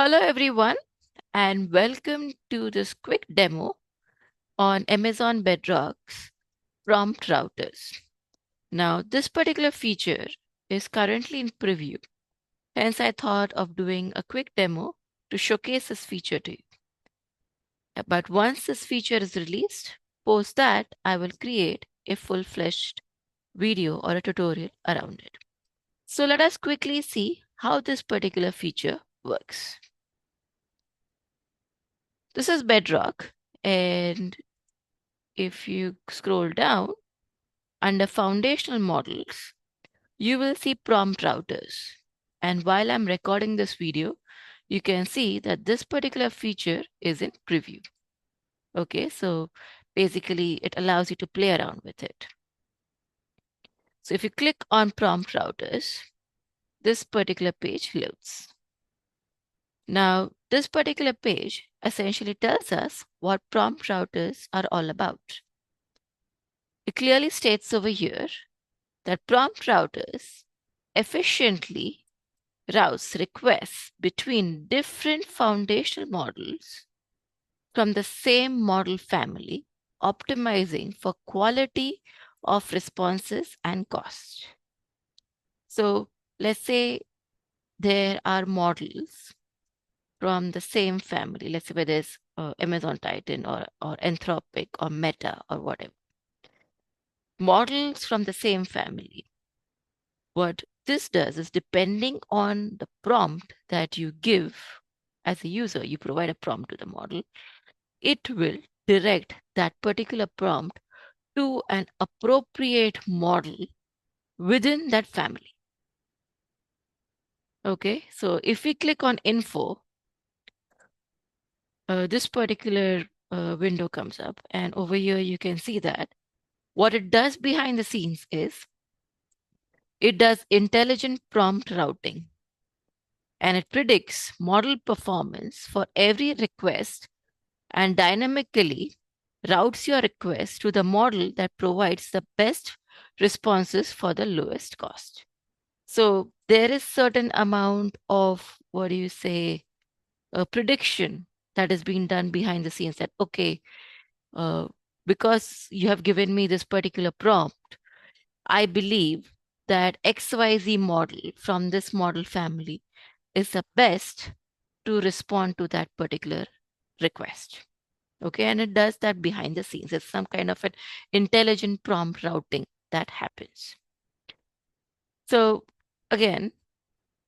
Hello everyone and welcome to this quick demo on Amazon Bedrock's prompt routers. Now this particular feature is currently in preview, hence I thought of doing a quick demo to showcase this feature to you. But once this feature is released, post that I will create a full-fledged video or a tutorial around it. So let us quickly see how this particular feature works. This is Bedrock, and if you scroll down under foundational models, you will see prompt routers. And while I'm recording this video, you can see that this particular feature is in preview. Okay, so basically it allows you to play around with it. So if you click on prompt routers, this particular page loads. Now, this particular page essentially tells us what prompt routers are all about. It clearly states over here that prompt routers efficiently routes requests between different foundational models from the same model family, optimizing for quality of responses and cost. So let's say there are models from the same family, let's say whether it's Amazon Titan or Anthropic or Meta or whatever. Models from the same family. What this does is, depending on the prompt that you give as a user, you provide a prompt to the model, it will direct that particular prompt to an appropriate model within that family. Okay, so if we click on info, this particular window comes up, and over here you can see that what it does behind the scenes is it does intelligent prompt routing, and it predicts model performance for every request and dynamically routes your request to the model that provides the best responses for the lowest cost. So there is certain amount of, what do you say, prediction that is being done behind the scenes, that, okay, uh, because you have given me this particular prompt, I believe that XYZ model from this model family is the best to respond to that particular request. Okay, and it does that behind the scenes. It's some kind of an intelligent prompt routing that happens. So again,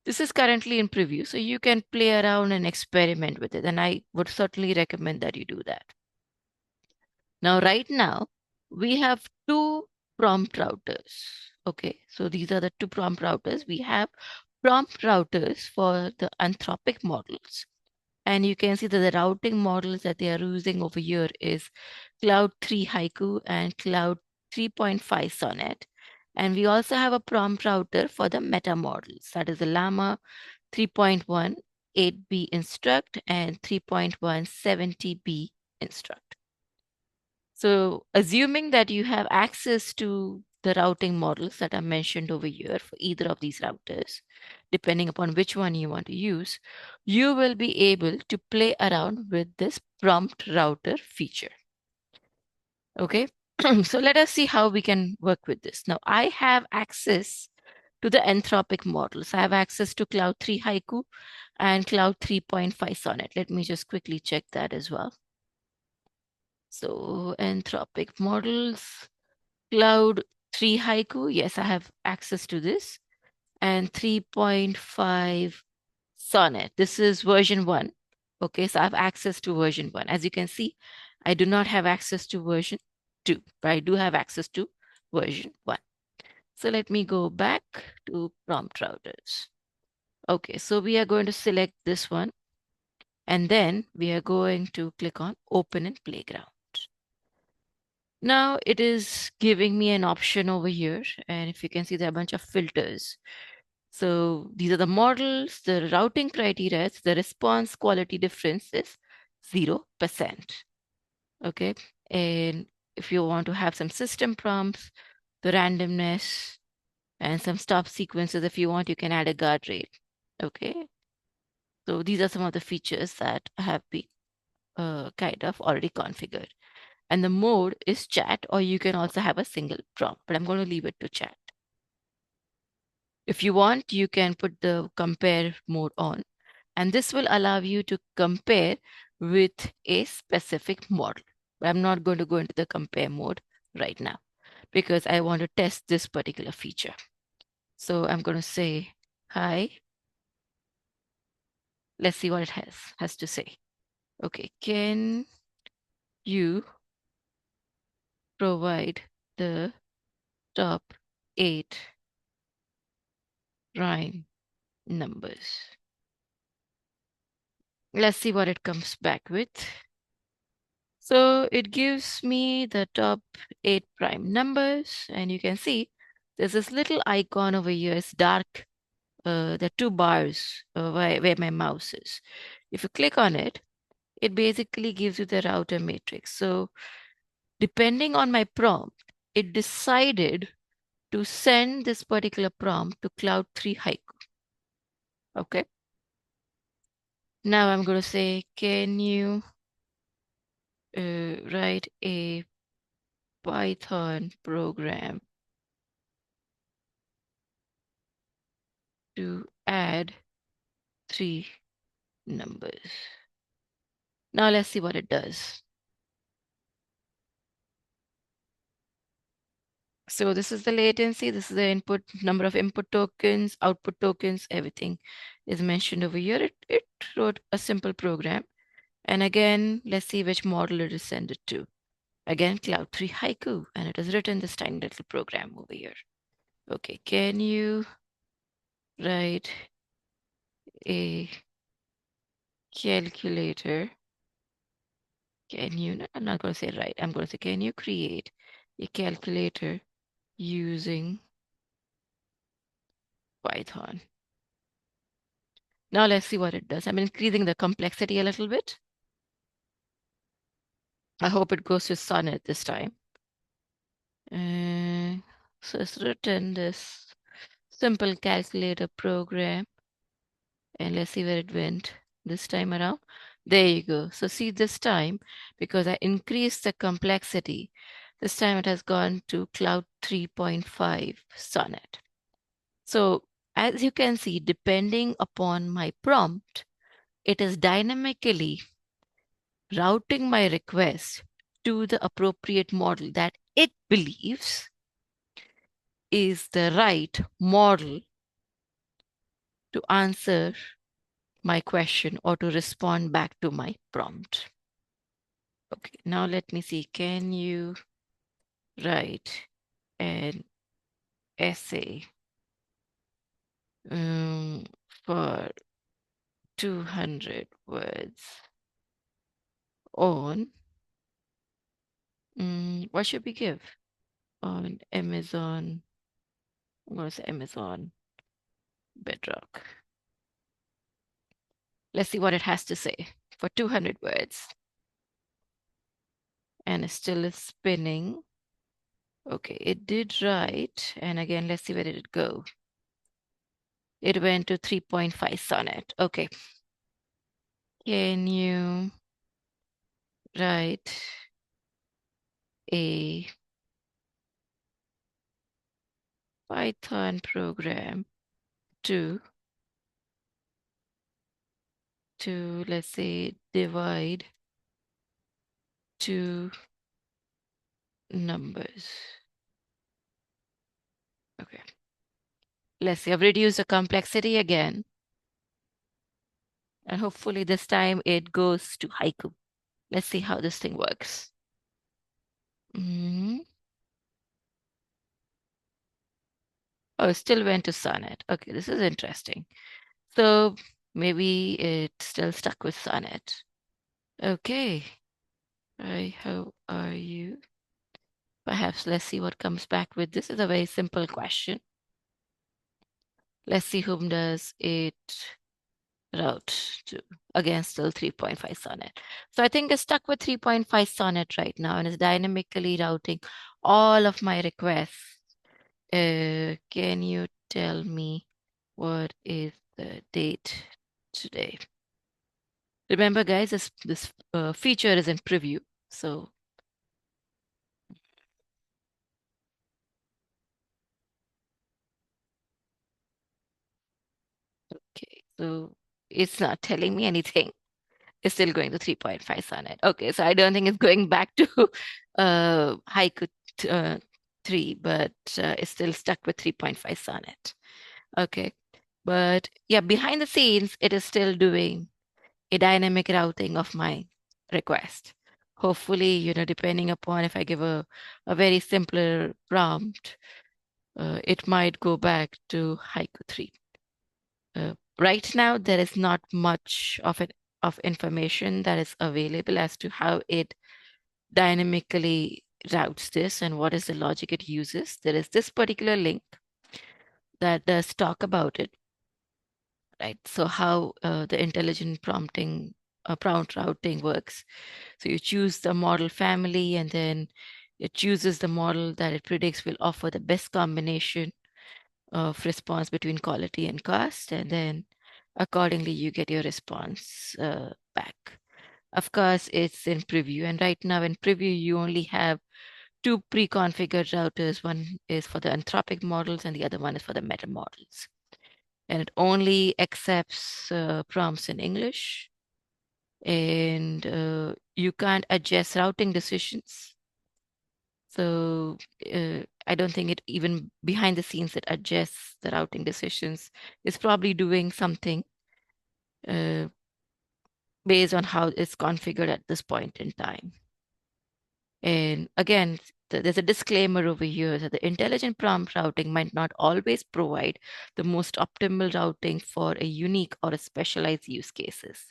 this is currently in preview, so you can play around and experiment with it. And I would certainly recommend that you do that. Now, right now, we have two prompt routers. Okay, so these are the two prompt routers. We have prompt routers for the Anthropic models. And you can see that the routing models that they are using over here is Cloud 3 Haiku and Cloud 3.5 Sonnet. And we also have a prompt router for the meta models, that is the Llama 3.1 8B instruct and 3.1 70B instruct. So assuming that you have access to the routing models that are mentioned over here for either of these routers, depending upon which one you want to use, you will be able to play around with this prompt router feature. Okay, so let us see how we can work with this. Now, I have access to the Anthropic models. I have access to Cloud 3 Haiku and Cloud 3.5 Sonnet. Let me just quickly check that as well. So Anthropic models, Cloud 3 Haiku, yes, I have access to this. And 3.5 Sonnet, this is version 1. Okay, so I have access to version 1. As you can see, I do not have access to version 2, but I do have access to version 1. So let me go back to prompt routers. Okay, so we are going to select this one, and then we are going to click on Open in Playground. Now it is giving me an option over here, and if you can see, there are a bunch of filters. So these are the models, the routing criteria, the response quality difference is 0%. Okay, and if you want to have some system prompts, the randomness, and some stop sequences, if you want, you can add a guardrail. Okay, So these are some of the features that have been kind of already configured. And the mode is chat, or you can also have a single prompt, but I'm going to leave it to chat. If you want, you can put the compare mode on, and this will allow you to compare with a specific model. But I'm not going to go into the compare mode right now because I want to test this particular feature. So I'm going to say, hi, let's see what it has to say. Okay, can you provide the top 8 prime numbers? Let's see what it comes back with. So it gives me the top 8 prime numbers, and you can see there's this little icon over here. It's dark. The 2 bars where my mouse is. If you click on it, it basically gives you the router matrix. So depending on my prompt, it decided to send this particular prompt to Cloud 3 Haiku. Okay. Now I'm going to say, can you write a Python program to add 3 numbers? Now let's see what it does. So this is the latency, this is the input, number of input tokens, output tokens, everything is mentioned over here. It wrote a simple program. And again, let's see which model it is sent it to. Again, Cloud 3 Haiku, and it has written this tiny little program over here. Okay, can you write a calculator? Can you, no, I'm not going to say write, I'm going to say, can you create a calculator using Python? Now let's see what it does. I'm increasing the complexity a little bit. I hope it goes to Sonnet this time. So it's written this simple calculator program. And let's see where it went this time around. There you go. So see this time, because I increased the complexity, this time it has gone to Cloud 3.5 Sonnet. So as you can see, depending upon my prompt, it is dynamically routing my request to the appropriate model that it believes is the right model to answer my question or to respond back to my prompt. Okay, now let me see. Can you write an essay for 200 words on what should we give? On Amazon, I'm going to say Amazon Bedrock. Let's see what it has to say for 200 words. And it still is spinning. Okay, it did write. And again, let's see where did it go. It went to 3.5 Sonnet. Okay. Can you write a Python program to let's say divide two numbers? Okay. Let's see. I've reduced the complexity again. And hopefully this time it goes to haiku. Let's see how this thing works. Oh, it still went to sonnet. Okay, this is interesting. So maybe it still stuck with sonnet. Okay. Hi, how are you? Perhaps let's see what comes back with. This is a very simple question. Let's see whom does it route to. Again, still 3.5 sonnet. So I think it's stuck with 3.5 sonnet right now and is dynamically routing all of my requests. Can you tell me what is the date today? Remember, guys, this feature is in preview. So, okay, so it's not telling me anything. It's still going to 3.5 sonnet. Okay, so I don't think it's going back to haiku t- uh, 3, but it's still stuck with 3.5 sonnet. Okay, but yeah, behind the scenes, it is still doing a dynamic routing of my request. Hopefully, depending upon if I give a very simpler prompt, it might go back to haiku 3. Right now, there is not much of information that is available as to how it dynamically routes this and what is the logic it uses. There is this particular link that does talk about it, right? So how the intelligent prompt routing works. So you choose the model family, and then it chooses the model that it predicts will offer the best combination of response between quality and cost, and then accordingly you get your response back. Of course, it's in preview, and right now in preview you only have two pre-configured routers. One is for the anthropic models and the other one is for the meta models. And it only accepts prompts in English, and you can't adjust routing decisions. So I don't think it even behind the scenes it adjusts the routing decisions. It's probably doing something uh, based on how it's configured at this point in time. And again, there's a disclaimer over here that the intelligent prompt routing might not always provide the most optimal routing for a unique or a specialized use cases.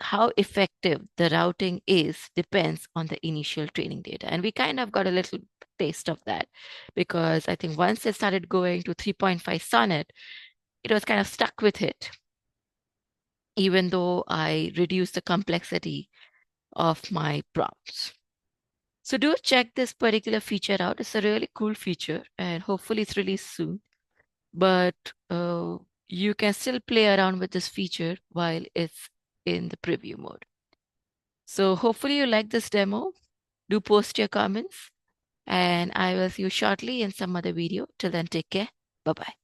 How effective the routing is depends on the initial training data. And we kind of got a little taste of that because I think once it started going to 3.5 Sonnet, it was kind of stuck with it, even though I reduced the complexity of my prompts. So do check this particular feature out. It's a really cool feature and hopefully it's released soon. But you can still play around with this feature while it's in the preview mode. So hopefully you like this demo. Do post your comments and I will see you shortly in some other video. Till then, take care. Bye-bye.